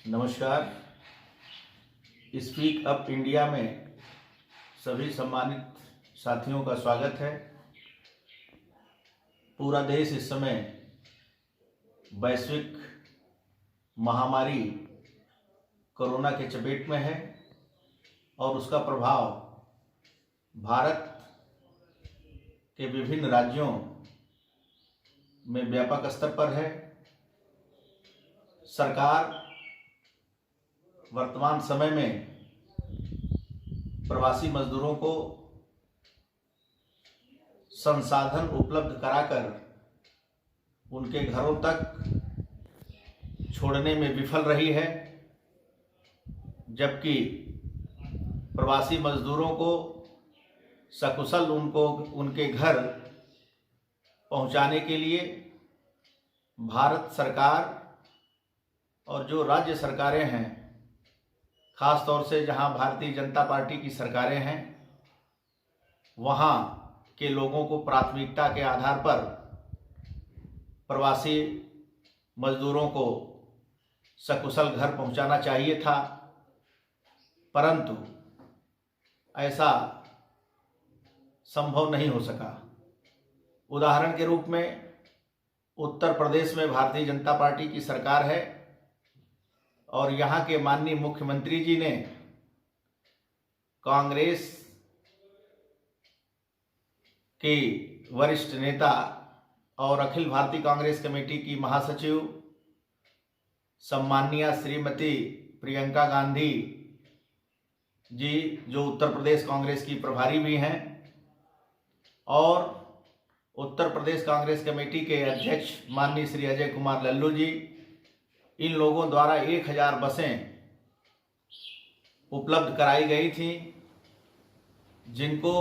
नमस्कार। Speak up India में सभी सम्मानित साथियों का स्वागत है। पूरा देश इस समय वैश्विक महामारी कोरोना के चपेट में है और उसका प्रभाव भारत के विभिन्न राज्यों में व्यापक स्तर पर है। सरकार वर्तमान समय में प्रवासी मजदूरों को संसाधन उपलब्ध कराकर उनके घरों तक छोड़ने में विफल रही है, जबकि प्रवासी मजदूरों को सकुशल उनके घर पहुंचाने के लिए भारत सरकार और जो राज्य सरकारें हैं, खास तौर से जहां भारतीय जनता पार्टी की सरकारें हैं, वहां के लोगों को प्राथमिकता के आधार पर प्रवासी मजदूरों को सकुशल घर पहुंचाना चाहिए था, परंतु ऐसा संभव नहीं हो सका। उदाहरण के रूप में उत्तर प्रदेश में भारतीय जनता पार्टी की सरकार है और यहाँ के माननीय मुख्यमंत्री जी ने कांग्रेस के वरिष्ठ नेता और अखिल भारतीय कांग्रेस कमेटी की महासचिव सम्माननीय श्रीमती प्रियंका गांधी जी, जो उत्तर प्रदेश कांग्रेस की प्रभारी भी हैं, और उत्तर प्रदेश कांग्रेस कमेटी के अध्यक्ष माननीय श्री अजय कुमार लल्लू जी, इन लोगों द्वारा 1000 बसें उपलब्ध कराई गई थी, जिनको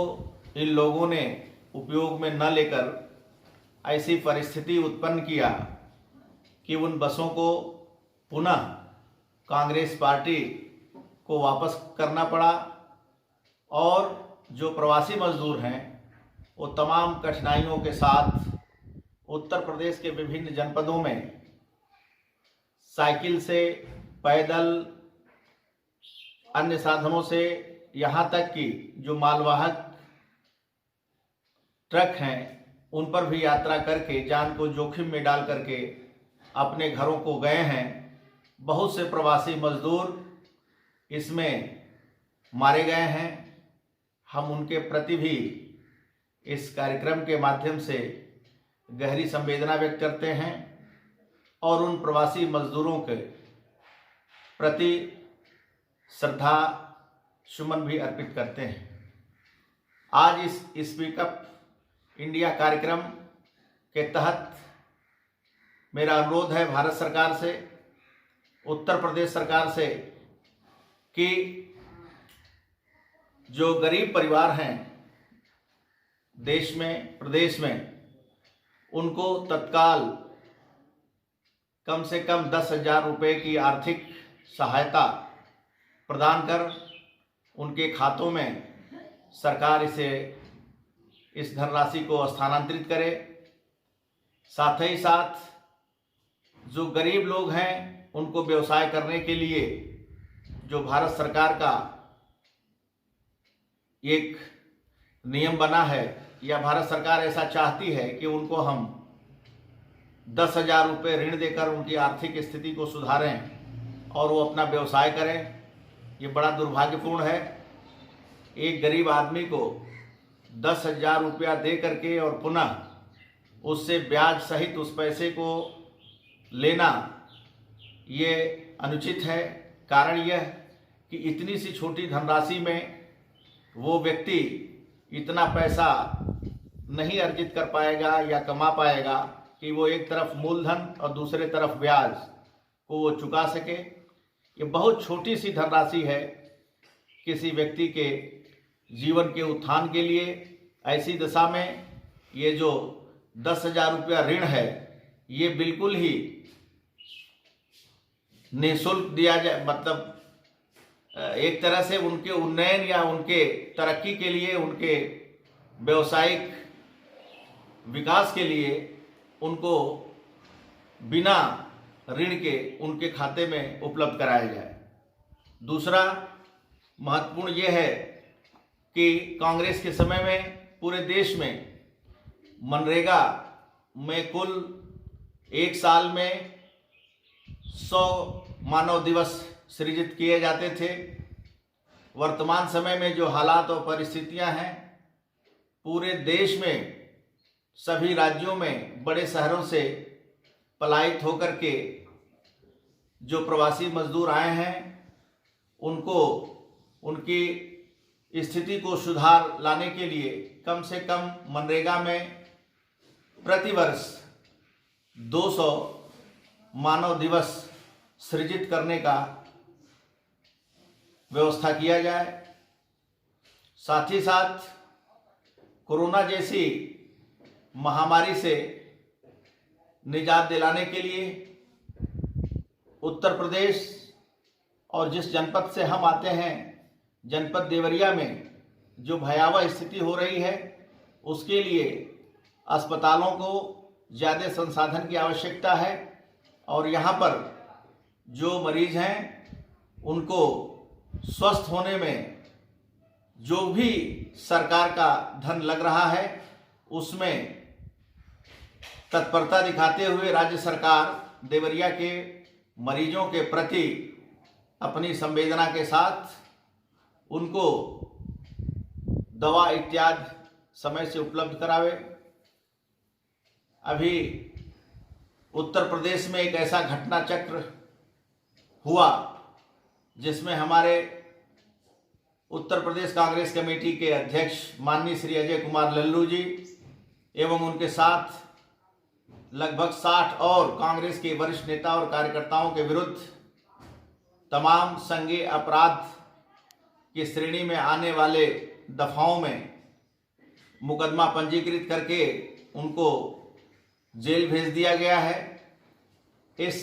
इन लोगों ने उपयोग में न लेकर ऐसी परिस्थिति उत्पन्न किया कि उन बसों को पुनः कांग्रेस पार्टी को वापस करना पड़ा और जो प्रवासी मजदूर हैं वो तमाम कठिनाइयों के साथ उत्तर प्रदेश के विभिन्न जनपदों में साइकिल से, पैदल, अन्य साधनों से, यहाँ तक कि जो मालवाहक ट्रक हैं उन पर भी यात्रा करके जान को जोखिम में डाल करके अपने घरों को गए हैं। बहुत से प्रवासी मजदूर इसमें मारे गए हैं। हम उनके प्रति भी इस कार्यक्रम के माध्यम से गहरी संवेदना व्यक्त करते हैं और उन प्रवासी मजदूरों के प्रति श्रद्धा सुमन भी अर्पित करते हैं। आज इस स्पीक अप इंडिया कार्यक्रम के तहत मेरा अनुरोध है भारत सरकार से, उत्तर प्रदेश सरकार से, कि जो गरीब परिवार हैं देश में, प्रदेश में, उनको तत्काल कम से कम 10,000 रुपये की आर्थिक सहायता प्रदान कर उनके खातों में सरकार इस धनराशि को स्थानांतरित करे। साथ ही साथ जो गरीब लोग हैं उनको व्यवसाय करने के लिए जो भारत सरकार का एक नियम बना है, या भारत सरकार ऐसा चाहती है कि उनको हम 10,000 रुपये ऋण देकर उनकी आर्थिक स्थिति को सुधारें और वो अपना व्यवसाय करें, ये बड़ा दुर्भाग्यपूर्ण है। एक गरीब आदमी को 10,000 रुपया दे करके और पुनः उससे ब्याज सहित उस पैसे को लेना ये अनुचित है। कारण यह कि इतनी सी छोटी धनराशि में वो व्यक्ति इतना पैसा नहीं अर्जित कर पाएगा या कमा पाएगा कि वो एक तरफ मूलधन और दूसरे तरफ ब्याज को वो चुका सके। ये बहुत छोटी सी धनराशि है किसी व्यक्ति के जीवन के उत्थान के लिए। ऐसी दशा में ये जो 10,000 रुपया ऋण है ये बिल्कुल ही निःशुल्क दिया जाए, मतलब एक तरह से उनके उन्नयन या उनके तरक्की के लिए, उनके व्यवसायिक विकास के लिए उनको बिना ऋण के उनके खाते में उपलब्ध कराया जाए। दूसरा महत्वपूर्ण ये है कि कांग्रेस के समय में पूरे देश में मनरेगा में कुल एक साल में 100 मानव दिवस सृजित किए जाते थे। वर्तमान समय में जो हालात और परिस्थितियां हैं, पूरे देश में सभी राज्यों में बड़े शहरों से पलायित होकर के जो प्रवासी मजदूर आए हैं, उनको उनकी स्थिति को सुधार लाने के लिए कम से कम मनरेगा में प्रतिवर्ष 200 मानव दिवस सृजित करने का व्यवस्था किया जाए। साथ ही साथ कोरोना जैसी महामारी से निजात दिलाने के लिए उत्तर प्रदेश और जिस जनपद से हम आते हैं, जनपद देवरिया में जो भयावह स्थिति हो रही है, उसके लिए अस्पतालों को ज़्यादा संसाधन की आवश्यकता है और यहाँ पर जो मरीज हैं उनको स्वस्थ होने में जो भी सरकार का धन लग रहा है, उसमें तत्परता दिखाते हुए राज्य सरकार देवरिया के मरीजों के प्रति अपनी संवेदना के साथ उनको दवा इत्यादि समय से उपलब्ध करावे। अभी उत्तर प्रदेश में एक ऐसा घटना चक्र हुआ जिसमें हमारे उत्तर प्रदेश कांग्रेस कमेटी के अध्यक्ष माननीय श्री अजय कुमार लल्लू जी एवं उनके साथ लगभग 60 और कांग्रेस के वरिष्ठ नेता और कार्यकर्ताओं के विरुद्ध तमाम संज्ञेय अपराध की श्रेणी में आने वाले दफाओं में मुकदमा पंजीकृत करके उनको जेल भेज दिया गया है। इस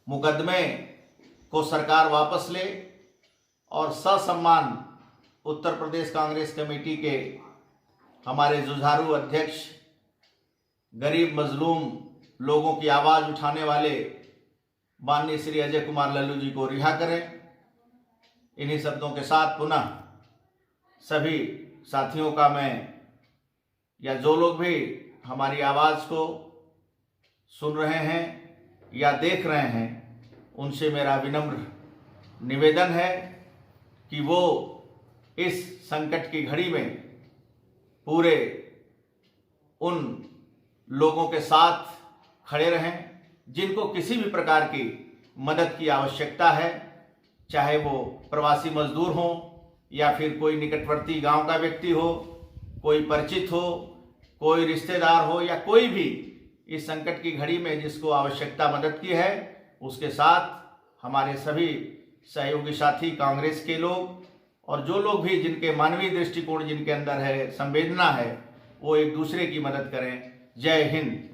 मुकदमे को सरकार वापस ले और ससम्मान उत्तर प्रदेश कांग्रेस कमेटी के हमारे जुझारू अध्यक्ष, गरीब मजलूम लोगों की आवाज़ उठाने वाले माननीय श्री अजय कुमार लल्लू जी को रिहा करें। इन्हीं शब्दों के साथ पुनः सभी साथियों का मैं या जो लोग भी हमारी आवाज़ को सुन रहे हैं या देख रहे हैं, उनसे मेरा विनम्र निवेदन है कि वो इस संकट की घड़ी में पूरे उन लोगों के साथ खड़े रहें जिनको किसी भी प्रकार की मदद की आवश्यकता है, चाहे वो प्रवासी मजदूर हों या फिर कोई निकटवर्ती गांव का व्यक्ति हो, कोई परिचित हो, कोई रिश्तेदार हो या कोई भी इस संकट की घड़ी में जिसको आवश्यकता मदद की है, उसके साथ हमारे सभी सहयोगी साथी कांग्रेस के लोग और जो लोग भी जिनके मानवीय दृष्टिकोण जिनके अंदर है, संवेदना है, वो एक दूसरे की मदद करें। जय हिंद।